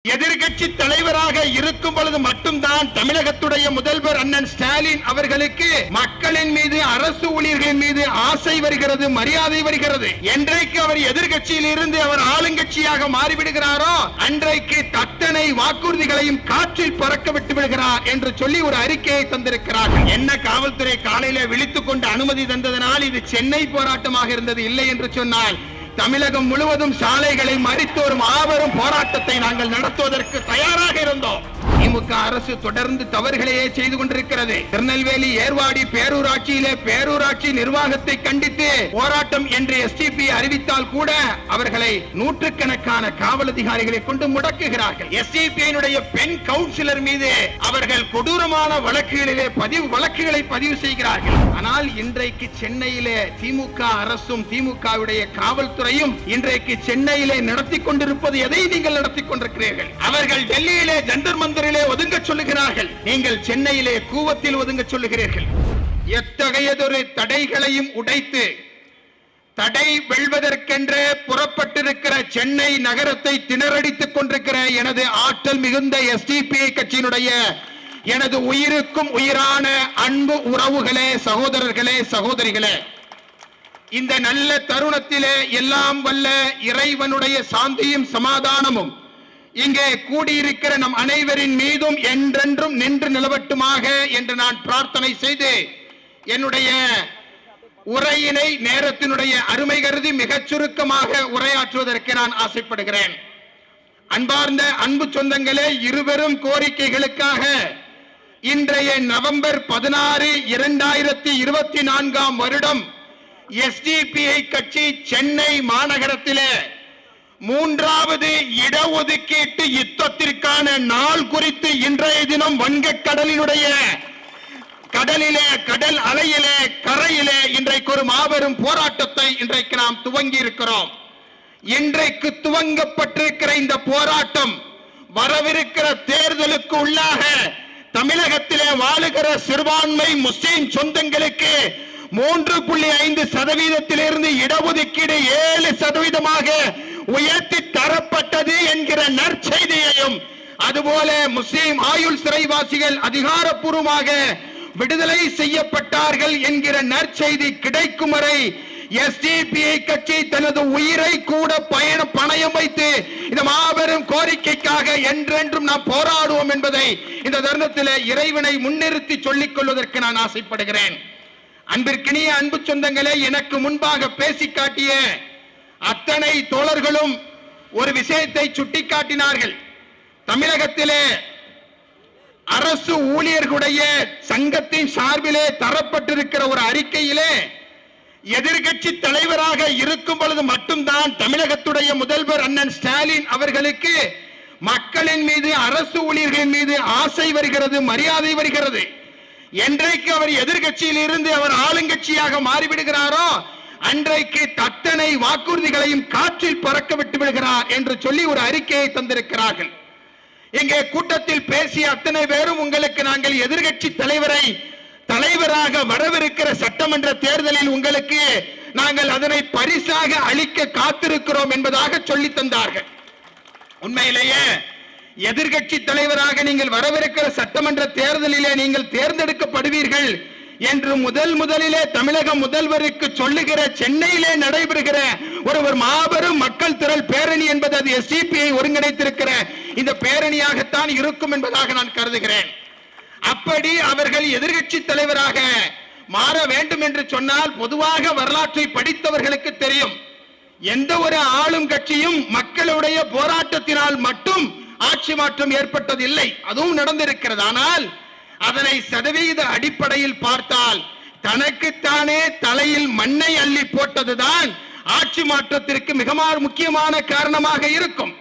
எதிர்கட்சி தலைவராக இருக்கும் பொழுது மட்டும்தான் தமிழகத்துடைய முதல்வர் அண்ணன் ஸ்டாலின் அவர்களுக்கு மக்களின் மீது, அரசு ஊழியர்களின் மீது ஆசை வருகிறது, மரியாதை வருகிறது. என்றைக்கு அவர் எதிர்கட்சியில் இருந்து அவர் ஆளுங்கட்சியாக மாறிவிடுகிறாரோ அன்றைக்கு அத்தனை வாக்குறுதிகளையும் காற்றில் பறக்க விட்டு விடுகிறார் என்று சொல்லி ஒரு அறிக்கையை தந்திருக்கிறார்கள். என்ன காவல்துறை காலையில விழித்துக் கொண்டு அனுமதி தந்ததனால் இது சென்னை போராட்டமாக இருந்தது இல்லை என்று சொன்னால் தமிழகம் முழுவதும் சாலைகளை மறித்து ஒரு மாபெரும் போராட்டத்தை நாங்கள் நடத்துவதற்கு தயாராக இருந்தோம். திமுக அரசு தொடர்ந்து தவறுகளையே செய்து கொண்டிருக்கிறது. திருநெல்வேலி ஏர்வாடி பேரூராட்சியிலே பேரூராட்சி நிர்வாகத்தை கண்டித்து போராட்டம் என்று எஸ்டிபி அறிவித்தால் கூட அவர்களை நூற்றுக்கணக்கான காவல் அதிகாரிகளை கொண்டு முடக்குகிறார்கள். எஸ்டிபியினுடைய பெண் கவுன்சிலர் மீது அவர்கள் கொடூரமான வழக்குகளை பதிவு செய்கிறார்கள். ஆனால் இன்றைக்கு சென்னையிலே திமுக அரசும் திமுகவுடைய காவல்துறையும் இன்றைக்கு சென்னையிலே நடத்தி கொண்டிருப்பது எதை நீங்கள் நடத்தி கொண்டிருக்கிறீர்கள்? அவர்கள் டெல்லியிலே ஜந்தர் மந்தரிலே ஒதுங்க சொல்லுகிறார்கள், நீங்கள் சென்னையிலே கூவத்தில் ஒதுங்க சொல்லுகிறீர்கள். எத்தகையதொரு தடைகளையும் உடைத்து தடை வெல்வதற்கென்று புறப்பட்டிருக்கிற சென்னை நகரத்தை திணறடித்துக் கொண்டிருக்கிற எனது ஆற்றல் மிகுந்த எஸ்டிபி கட்சியினுடைய எனது உயிருக்கும் உயிரான அன்பு உறவுகளே, சகோதரர்களே, சகோதரிகளே, இந்த நல்ல தருணத்திலே எல்லாம் வல்ல இறைவனுடைய சாந்தியும் சமாதானமும் இங்கே கூடியிருக்கிற நம் அனைவரின் மீதும் என்றென்றும் நின்று நிலவட்டுமாக என்று நான் பிரார்த்தனை செய்து என்னுடைய உரையினை நேரத்தினுடைய அருமை கருதி மிகச் சுருக்கமாக உரையாற்றுவதற்கு நான் ஆசைப்படுகிறேன். அன்பார்ந்த அன்பு சொந்தங்களே, இருவரும் கோரிக்கைகளுக்காக இன்றைய நவம்பர் 16, 2024 வருடம் எஸ்டிபிஐ கட்சி சென்னை மாநகரத்திலே 3வது இடஒதுக்கீட்டு யுத்தத்திற்கான நாள் குறித்து இன்றைய தினம் வங்கக்கடலினுடைய கடல் அலையிலே கரையிலே இன்றைக்கு ஒரு மாபெரும் போராட்டத்தை இன்றைக்கு நாம் துவங்கி இருக்கிறோம். இன்றைக்கு துவங்கப்பட்டிருக்கிற இந்த போராட்டம் வரவிருக்கிற தேர்தலுக்கு உள்ளாக தமிழகத்திலே வாழுகிற சிறுபான்மை முஸ்லிம் சொந்தங்களுக்கு 3.5% இடஒதுக்கீடு 7% உயர்த்தி தரப்பட்டது என்கிற நற்செய்தியையும், அதுபோல முஸ்லிம் ஆயுள் சிறைவாசிகள் அதிகாரப்பூர்வமாக விடுதலை செய்யப்பட்டார்கள் என்கிற நற்செய்தி கிடைக்கும் வரை எஸ்டிபிஐ கட்சி தனது உயிரை கூட பணயம் வைத்து இந்த மாபெரும் கோரிக்கைக்காக என்றென்றும் நாம் போராடுவோம் என்பதை இந்த தருணத்தில் இறைவனை முன்னிறுத்தி சொல்லிக் கொள்வதற்கு நான் ஆசைப்படுகிறேன். அன்பிற்கினிய அன்பு சொந்தங்களே, எனக்கு முன்பாக பேசி காட்டிய அத்தனை தோழர்களும் ஒரு விஷயத்தை சுட்டிக்காட்டினார்கள். தமிழகத்திலே அரசு ஊழியர்களுடைய சங்கத்தின் சார்பிலே தரப்பட்டிருக்கிற ஒரு அறிக்கையிலே எதிர்கட்சி தலைவராக இருக்கும் பொழுது மட்டும்தான் தமிழகத்துடைய முதல்வர் அண்ணன் ஸ்டாலின் அவர்களுக்கு மக்களின் மீது, அரசு ஊழியர்களின் மீது ஆசை வருகிறது, மரியாதை வருகிறது. என்றைக்கு அவர் எதிர்கட்சியில் இருந்து அவர் ஆளுங்கட்சியாக மாறிவிடுகிறாரோ அன்றைக்கு அத்தனை வாக்குறுதிகளையும் காற்றில் பறக்க விட்டு விடுகிறார் என்று சொல்லி ஒரு அறிக்கையை தந்திருக்கிறார்கள். இங்கே கூட்டத்தில் பேசிய அத்தனை பேரும் உங்களுக்கு நாங்கள் எதிர்கட்சி தலைவராக வரவிருக்கிற சட்டமன்ற தேர்தலில் உங்களுக்கு நாங்கள் அதனை பரிசாக அளிக்க காத்திருக்கிறோம் என்பதாக சொல்லி தந்தார்கள். உண்மையிலேயே எதிர்கட்சி தலைவராக நீங்கள் வரவிருக்கிற சட்டமன்ற தேர்தலிலே நீங்கள் தேர்ந்தெடுக்கப்படுவீர்கள் என்று முதலிலே தமிழக முதல்வருக்கு சொல்லுகிற சென்னையிலே நடைபெறுகிற ஒரு மாபெரும் மக்கள் திரள் பேரணி என்பது அது எஸ்டிபிஐ ஒருங்கிணைத்திருக்கிற இந்த பேரணியாகத்தான் இருக்கும் என்பதாக நான் கருதுகிறேன். அப்படி அவர்கள் எதிர்கட்சி தலைவராக மாற வேண்டும் என்று சொன்னால் பொதுவாக வரலாற்றை படித்தவர்களுக்கு தெரியும், எந்த ஒரு ஆளும் கட்சியும் மக்களுடைய போராட்டத்தினால் மட்டும் ஆட்சி மாற்றம் ஏற்பட்டதில்லை. அதுவும் நடந்திருக்கிறது. ஆனால் அதனை சதவீத அடிப்படையில் பார்த்தால் தனக்குத்தானே தலையில் மண்ணை அள்ளி போட்டதுதான் ஆட்சி மாற்றத்திற்கு மிக முக்கியமான காரணமாக இருக்கும்.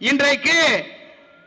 இன்றைக்கு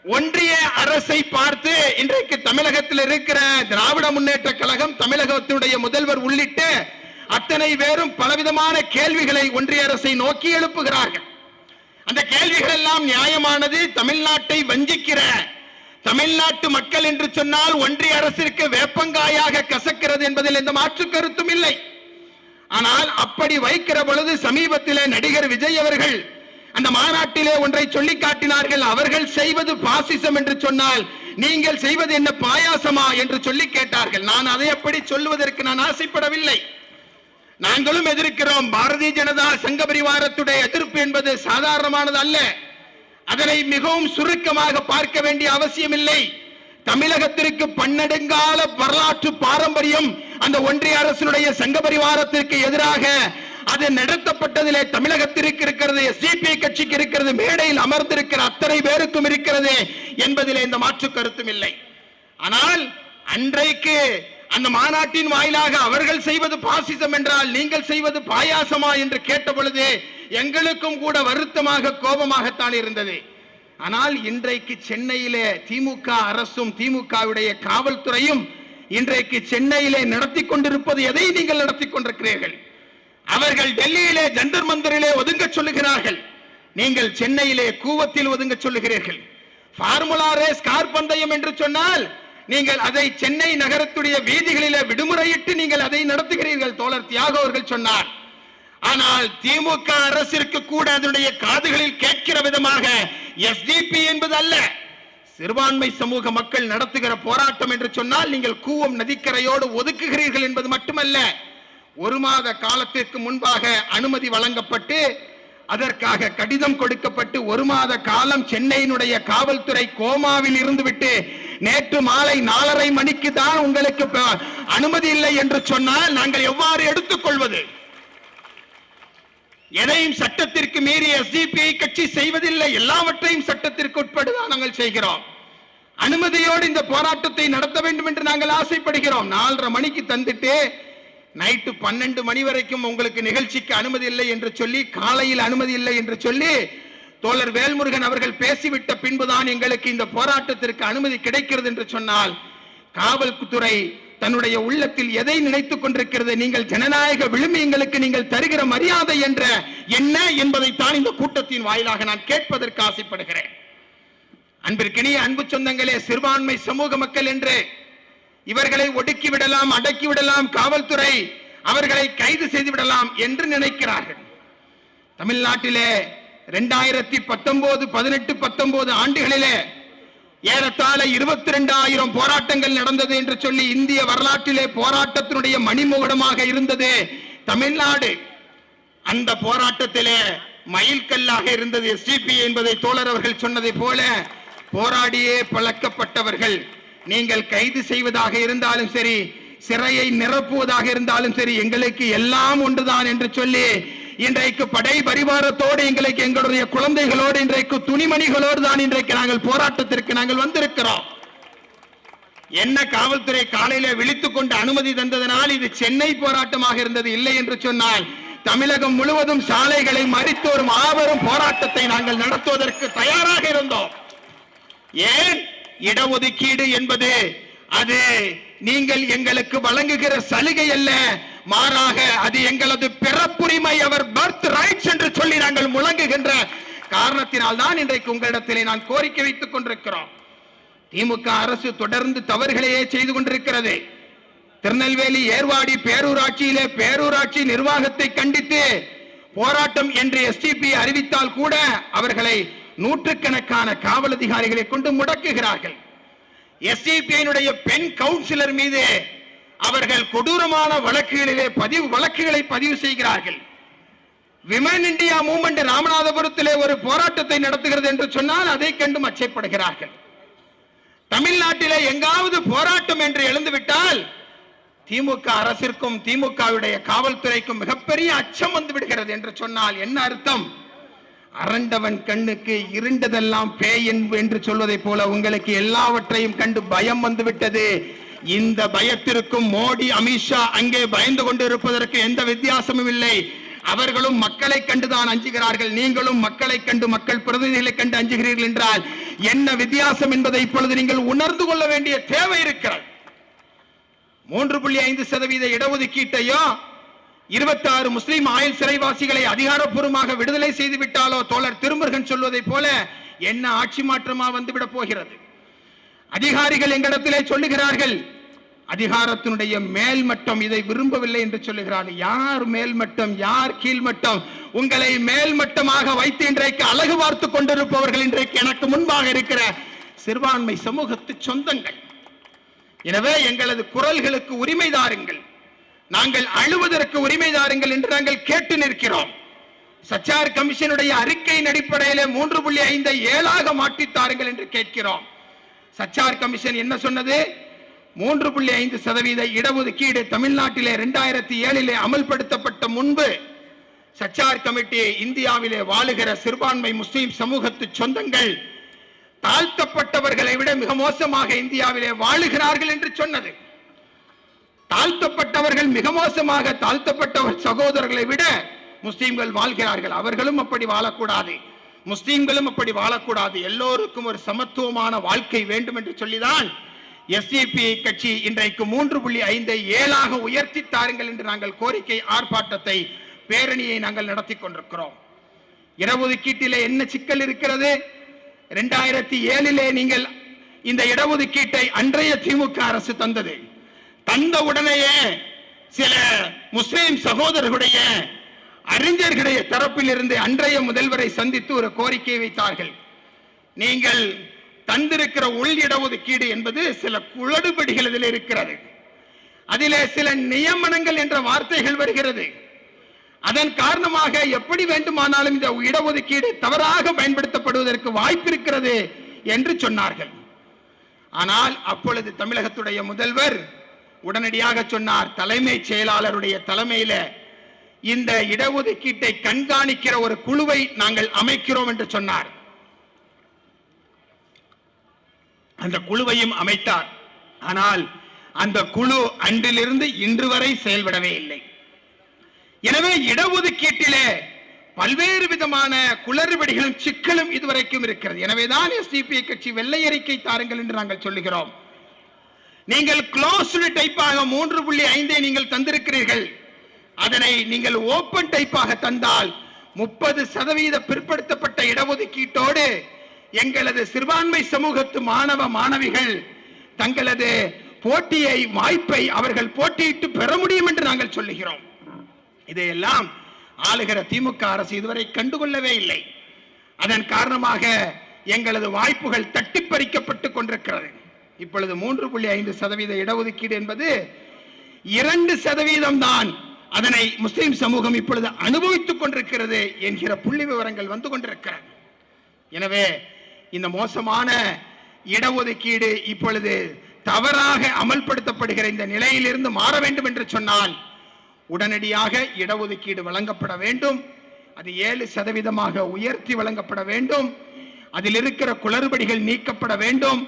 ஒன்றிய அரசை பார்த்து இன்றைக்கு தமிழகத்தில் இருக்கிற திராவிட முன்னேற்ற கழகம், தமிழகத்தினுடைய முதல்வர் உள்ளிட்ட அத்தனை பேரும் பலவிதமான கேள்விகளை ஒன்றிய அரசை நோக்கி எழுப்புகிறார்கள். அந்த கேள்விகள் எல்லாம் நியாயமானது. தமிழ்நாட்டை வஞ்சிக்கிற தமிழ்நாட்டு மக்கள் என்று சொன்னால் ஒன்றிய அரசிற்கு வேப்பங்காயாக கசக்கிறது என்பதில் எந்த மாற்று கருத்தும் இல்லை. ஆனால் அப்படி வைக்கிற பொழுது சமீபத்தில் நடிகர் விஜய் அவர்கள் அந்த மாநாட்டிலே ஒன்றை சொல்லி காட்டினார்கள். அவர்கள் செய்வது பாசிசம் என்று சொன்னால் நீங்கள் செய்வது என்ன பாயாசமா என்று சொல்லி கேட்டார்கள். நான் அதை அப்படி சொல்வதற்கு நான் ஆசைப்படவில்லை. நாங்களும் எதிர்க்கிறோம். பாரதிய ஜனதா சங்க பரிவாரத்துடைய எதிர்ப்பு என்பது சாதாரணமானது அல்ல. அதனை மிகவும் சுருக்கமாக பார்க்க வேண்டிய அவசியம் இல்லை. தமிழகத்திற்கு பன்னெடுங்கால வரலாற்று பாரம்பரியம் அந்த ஒன்றிய அரசினுடைய சங்க பரிவாரத்திற்கு எதிராக அது நடத்தப்பட்டதிலே தமிழகத்திற்கு இருக்கிறது, எஸ்டிபி கட்சிக்கு இருக்கிறது, மேடையில் அமர்ந்திருக்கிற அத்தனை பேருக்கும் இருக்கிறது என்பதிலே இந்த மாற்று கருத்தும் இல்லை. ஆனால் அன்றைக்கு அந்த மாநாட்டின் வாயிலாக அவர்கள் செய்வது பாசிசம் என்றால் நீங்கள் செய்வது பாயாசமா என்று கேட்ட பொழுது எங்களுக்கும் கூட வருத்தமாக கோபமாகத்தான் இருந்தது. ஆனால் இன்றைக்கு சென்னையிலே திமுக அரசும் திமுகவுடைய காவல்துறையும் இன்றைக்கு சென்னையிலே நடத்தி கொண்டிருப்பது எதை நீங்கள் நடத்தி கொண்டிருக்கிறீர்கள்? அவர்கள் டெல்லியிலே ஜந்தர் மந்தரிலே ஒதுங்க சொல்லுகிறார்கள், நீங்கள் சென்னையிலே கூவத்தில் ஒதுங்க சொல்லுகிறீர்கள். ஃபார்முலா ரேஸ் கார் பந்தயம் என்று சொன்னால் நீங்கள் அதை சென்னை நகரத்துடைய வீதிகளிலே விடுமுறையிட்டு நீங்கள் அதை நடத்துகிறீர்கள். தோழர் தியாகு அவர்கள் சொன்னார். ஆனால் திமுக அரசிற்கு கூட அதனுடைய காதுகளில் கேட்கிற விதமாக எஸ்டிபி என்பது அல்ல, சிறுபான்மை சமூக மக்கள் நடத்துகிற போராட்டம் என்று சொன்னால் நீங்கள் கூவம் நதிக்கரையோடு ஒதுக்குகிறீர்கள் என்பது மட்டுமல்ல, ஒரு மாத காலத்திற்கு முன்பாக அனுமதி வழங்கப்பட்டு அதற்காக கடிதம் கொடுக்கப்பட்டு ஒரு மாத காலம் சென்னையினுடைய காவல்துறை கோமாவில் இருந்துவிட்டு நேற்று மாலை 4:30 மணிக்கு தான் உங்களுக்கு அனுமதி இல்லை என்று சொன்னால் நாங்கள் எவ்வாறு எடுத்துக்கொள்வது? எதையும் சட்டத்திற்கு மீறி எஸ்டிபி கட்சி செய்வதில்லை, எல்லாவற்றையும் சட்டத்திற்கு உட்பட்டுதான் நாங்கள் செய்கிறோம். அனுமதியோடு இந்த போராட்டத்தை நடத்த வேண்டும் என்று நாங்கள் ஆசைப்படுகிறோம். 4:30 மணிக்கு தந்துட்டு நைட்டு 12 மணி வரைக்கும் உங்களுக்கு நிகழ்ச்சிக்கு அனுமதி இல்லை என்று சொல்லி, காலையில் அனுமதி இல்லை என்று சொல்லி தோழர் வேல்முருகன் அவர்கள் பேசிவிட்ட பின்புதான் எங்களுக்கு இந்த போராட்டத்திற்கு அனுமதி கிடைக்கிறது என்று சொன்னால் காவல்துறை தன்னுடைய உள்ளத்தில் எதை நினைத்துக் கொண்டிருக்கிறது? நீங்கள் ஜனநாயக விழுமியங்களுக்கு நீங்கள் தருகிற மரியாதை என்ற என்ன என்பதைத்தான் இந்த கூட்டத்தின் வாயிலாக நான் கேட்பதற்கு ஆசைப்படுகிறேன். அன்பிற்கினிய அன்பு சொந்தங்களே, சிறுபான்மை சமூக மக்கள் என்று இவர்களை ஒடுக்கி விடலாம், அடக்கி விடலாம், காவல்துறை அவர்களை கைது செய்து விடலாம் என்று நினைக்கிறார்கள். தமிழ்நாட்டிலே 2019, 18, 19 ஆண்டுகளிலே ஏறத்தாழ 22,000 போராட்டங்கள் நடந்தது என்று சொல்லி இந்திய வரலாற்றிலே போராட்டத்தினுடைய மணிமுகடமாக இருந்தது தமிழ்நாடு. அந்த போராட்டத்திலே மைல்கல்லாக இருந்தது எஸ்டிபி என்பதை தோழர் அவர்கள் சொன்னதை போல போராடியே பழக்கப்பட்டவர்கள். நீங்கள் கைது செய்வதாக இருந்தாலும் சரி, சிறையை நிரப்புவதாக இருந்தாலும் சரி, எங்களுக்கு எல்லாம் ஒன்றுதான் என்று சொல்லி இன்றைக்கு படை பரிவாரத்தோடு எங்களுக்கு எங்களுடைய குழந்தைகளோடு இன்றைக்கு துணிமணிகளோடு தான் இன்றைக்கு நாங்கள் போராட்டத்திற்கு நாங்கள் வந்திருக்கிறோம். என்ன காவல்துறை காலையில விழித்துக் கொண்டு அனுமதி தந்ததனால் இது சென்னை போராட்டமாக இருந்தது. இல்லை என்று சொன்னால் தமிழகம் முழுவதும் சாலைகளை மறித்து ஒரு மாபெரும் போராட்டத்தை நாங்கள் நடத்துவதற்கு தயாராக இருந்தோம். ஏன்? இடஒதுக்கீடு என்பது அது நீங்கள் எங்களுக்கு வழங்குகிற சலுகை அல்ல, மாறாக அது எங்களது பிறப்புரிமை, அவர் பர்த் ரைட்ஸ் என்று சொல்லி நாங்கள் முழங்குகின்ற காரணத்தினால் தான் இன்றைக்கு உங்களிடத்திலே நான் கோரிக்கை வைத்துக் கொண்டிருக்கிறோம். திமுக அரசு தொடர்ந்து தவறுகளையே செய்து கொண்டிருக்கிறது. திருநெல்வேலி ஏர்வாடி பேரூராட்சியிலே பேரூராட்சி நிர்வாகத்தை கண்டித்து போராட்டம் என்று எஸ்டிபி அறிவித்தால் கூட அவர்களை நூற்றுக்கணக்கான காவல் அதிகாரிகளை கொண்டு முடக்குகிறார்கள். எஸ்டிபியினுடைய பெண் கவுன்சிலர் மீது அவர்கள் கொடூரமான வழக்குகளை பதிவு செய்கிறார்கள். விமன் இந்தியா மூவ்மெண்ட் ராமநாதபுரத்திலே ஒரு போராட்டத்தை நடத்துகிறது என்று சொன்னால் அதை கண்டு அச்சப்படுகிறார்கள். தமிழ்நாட்டிலே எங்காவது போராட்டம் என்று எழுந்துவிட்டால் திமுக அரசிற்கும் திமுகவுடைய காவல்துறைக்கும் மிகப்பெரிய அச்சம் வந்து விடுகிறது என்று சொன்னால் என்ன அர்த்தம்? அரண்டவன் கண்ணுக்கு இருண்டதெல்லாம் பேய் என்று சொல்வதை போல உங்களுக்கு எல்லாவற்றையும் கண்டு பயம் வந்துவிட்டது. இந்த பயத்திற்கும் மோடி, அமித்ஷா அங்கே பயந்து கொண்டு இருப்பதற்கு எந்த வித்தியாசமும் இல்லை. அவர்களும் மக்களை கண்டுதான் அஞ்சுகிறார்கள். நீங்களும் மக்களை கண்டு, மக்கள் பிரதிநிதிகளை கண்டு அஞ்சுகிறீர்கள் என்றால் என்ன வித்தியாசம் என்பதை இப்பொழுது நீங்கள் உணர்ந்து கொள்ள வேண்டிய தேவை இருக்கிறது. 3.5% இடஒதுக்கீட்டையோ 26 முஸ்லிம் ஆயுள் சிறைவாசிகளை அதிகாரப்பூர்வமாக விடுதலை செய்து விட்டாலோ தோழர் திருமுருகன் சொல்வதை போல என்ன ஆட்சி மாற்றமா வந்துவிட போகிறது? அதிகாரிகள் எங்களிடத்திலே சொல்லுகிறார்கள், அதிகாரத்தினுடைய மேல்மட்டம் இதை விரும்பவில்லை என்று சொல்லுகிறார்கள். யார் மேல்மட்டம், யார் கீழ்மட்டம்? உங்களை மேல்மட்டமாக வைத்து இன்றைக்கு அழகு பார்த்து கொண்டிருப்பவர்கள் இன்றைக்கு எனக்கு முன்பாக இருக்கிற சிறுபான்மை சமூகத்து சொந்தங்கள். எனவே எங்களது குரல்களுக்கு உரிமை தாருங்கள், நாங்கள் அழுவதற்கு உரிமை தாருங்கள் என்று நாங்கள் கேட்டு நிற்கிறோம். சச்சார் கமிஷனுடைய அறிக்கையின் அடிப்படையில் 3.5 7ஆக மாற்றித்தாருங்கள் என்று கேட்கிறோம். சச்சார் கமிஷன் என்ன சொன்னது? 3.5% இடஒதுக்கீடு தமிழ்நாட்டிலே 2007 அமல்படுத்தப்பட்ட முன்பு சச்சார் கமிட்டி இந்தியாவிலே வாழுகிற சிறுபான்மை முஸ்லிம் சமூகத்து சொந்தங்கள் தாழ்த்தப்பட்டவர்களை விட மிக மோசமாக இந்தியாவிலே வாழுகிறார்கள் என்று சொன்னது. தாழ்த்தப்பட்டவர்கள் மிக மோசமாக தாழ்த்தப்பட்டவர் சகோதரர்களை விட முஸ்லிம்கள் வாழ்கிறார்கள். அவர்களும் அப்படி வாழக்கூடாது, முஸ்லிம்களும் அப்படி வாழக்கூடாது, எல்லோருக்கும் ஒரு சமத்துவமான வாழ்க்கை வேண்டும் என்று சொல்லிதான் எஸ்டிபி கட்சி இன்றைக்கு 3.5 7ஆக உயர்த்தி தாருங்கள் என்று நாங்கள் கோரிக்கை ஆர்ப்பாட்டத்தை பேரணியை நாங்கள் நடத்தி கொண்டிருக்கிறோம். இடஒதுக்கீட்டிலே என்ன சிக்கல் இருக்கிறது? 2007 நீங்கள் இந்த இடஒதுக்கீட்டை அன்றைய திமுக அரசு தந்தது. தந்த உடனேயே சில முஸ்லிம் சகோதரர்களுடைய அறிஞர்களுடைய தரப்பில் இருந்து அன்றைய முதல்வரை சந்தித்து ஒரு கோரிக்கை வைத்தார்கள். நீங்கள் தந்திருக்கிற உள் இடஒதுக்கீடு என்பது சில குளறுபடிகள் இதில் இருக்கிறது, அதிலே சில நியமனங்கள் என்ற வார்த்தைகள் வருகிறது, அதன் காரணமாக எப்படி வேண்டுமானாலும் இந்த இடஒதுக்கீடு தவறாக பயன்படுத்தப்படுவதற்கு வாய்ப்பு இருக்கிறது என்று சொன்னார்கள். ஆனால் அப்பொழுது தமிழகத்துடைய முதல்வர் உடனடியாக சொன்னார், தலைமைச் செயலாளருடைய தலைமையில இந்த இடஒதுக்கீட்டை கண்காணிக்கிற ஒரு குழுவை நாங்கள் அமைக்கிறோம் என்று சொன்னார். அந்த குழுவையும் அமைத்தார். ஆனால் அந்த குழு அன்றிலிருந்து இன்று வரை செயல்படவே இல்லை. எனவே இடஒதுக்கீட்டிலே பல்வேறு விதமான குளறுபடிகளும் சிக்கலும் இதுவரைக்கும் இருக்கிறது. எனவேதான் எஸ்டிபி கட்சி வெள்ளை அறிக்கை தாருங்கள் என்று நாங்கள் சொல்லுகிறோம். நீங்கள் க்ளோஸ்டு டைப்பாக 3.5 நீங்கள் தந்திருக்கிறீர்கள், அதனை நீங்கள் ஓபன் டைப்பாக தந்தால் 30% பிற்படுத்தப்பட்ட இடஒதுக்கீட்டோடு எங்களது சிறுபான்மை சமூகத்து மாணவ மாணவிகள் தங்களது போட்டியை வாய்ப்பை அவர்கள் போட்டியிட்டு பெற முடியும் என்று நாங்கள் சொல்லுகிறோம். இதையெல்லாம் ஆளுகிற திமுக அரசு இதுவரை கண்டுகொள்ளவே இல்லை. அதன் காரணமாக எங்களது வாய்ப்புகள் தட்டி பறிக்கப்பட்டுக் கொண்டிருக்கிறது. இப்பொழுது 3.5% இடஒதுக்கீடு என்பது 2% தான் அதனை முஸ்லிம் சமூகம் இப்பொழுது அனுபவித்துக் கொண்டிருக்கிறது என்கிற புள்ளி விவரங்கள் வந்து கொண்டிருக்கிறது. எனவே இந்த மோசமான இடஒதுக்கீடு இப்பொழுது தவறாக அமல்படுத்தப்படுகிற இந்த நிலையிலிருந்து மாற வேண்டும் என்று சொன்னால் உடனடியாக இடஒதுக்கீடு வழங்கப்பட வேண்டும். அது 7% உயர்த்தி வழங்கப்பட வேண்டும். அதில் இருக்கிற குளறுபடிகள் நீக்கப்பட வேண்டும்.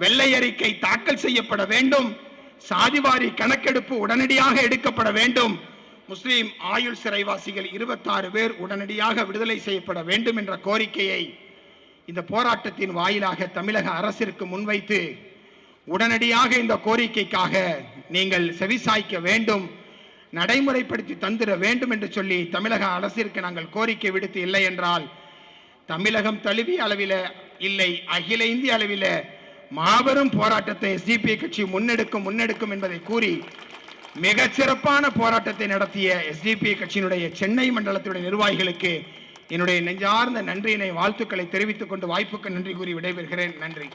வெள்ளை அறிக்கை தாக்கல் செய்யப்பட வேண்டும். சாதிவாரி கணக்கெடுப்பு உடனடியாக எடுக்கப்பட வேண்டும். முஸ்லிம் ஆயுள் சிறைவாசிகள் 26 பேர் உடனடியாக விடுதலை செய்யப்பட வேண்டும் என்ற கோரிக்கையை இந்த போராட்டத்தின் வாயிலாக தமிழக அரசிற்கு முன்வைத்து உடனடியாக இந்த கோரிக்கைக்காக நீங்கள் செவிசாய்க்க வேண்டும், நடைமுறைப்படுத்தி தந்திர வேண்டும் என்று சொல்லி தமிழக அரசிற்கு நாங்கள் கோரிக்கை விடுத்து, இல்லை என்றால் தமிழகம் தழுவிய அளவில் இல்லை அகில இந்திய அளவில் மாபெரும் போராட்டத்தை எஸ்டிபி கட்சி முன்னெடுக்கும் என்பதை கூறி மிகச்சிறப்பான போராட்டத்தை நடத்திய எஸ்டிபி கட்சியினுடைய சென்னை மண்டலத்துடைய நிர்வாகிகளுக்கு என்னுடைய நெஞ்சார்ந்த நன்றியினை வாழ்த்துக்களை தெரிவித்துக் கொண்டு வாய்ப்புக்கு நன்றி கூறி விடைபெறுகிறேன். நன்றி.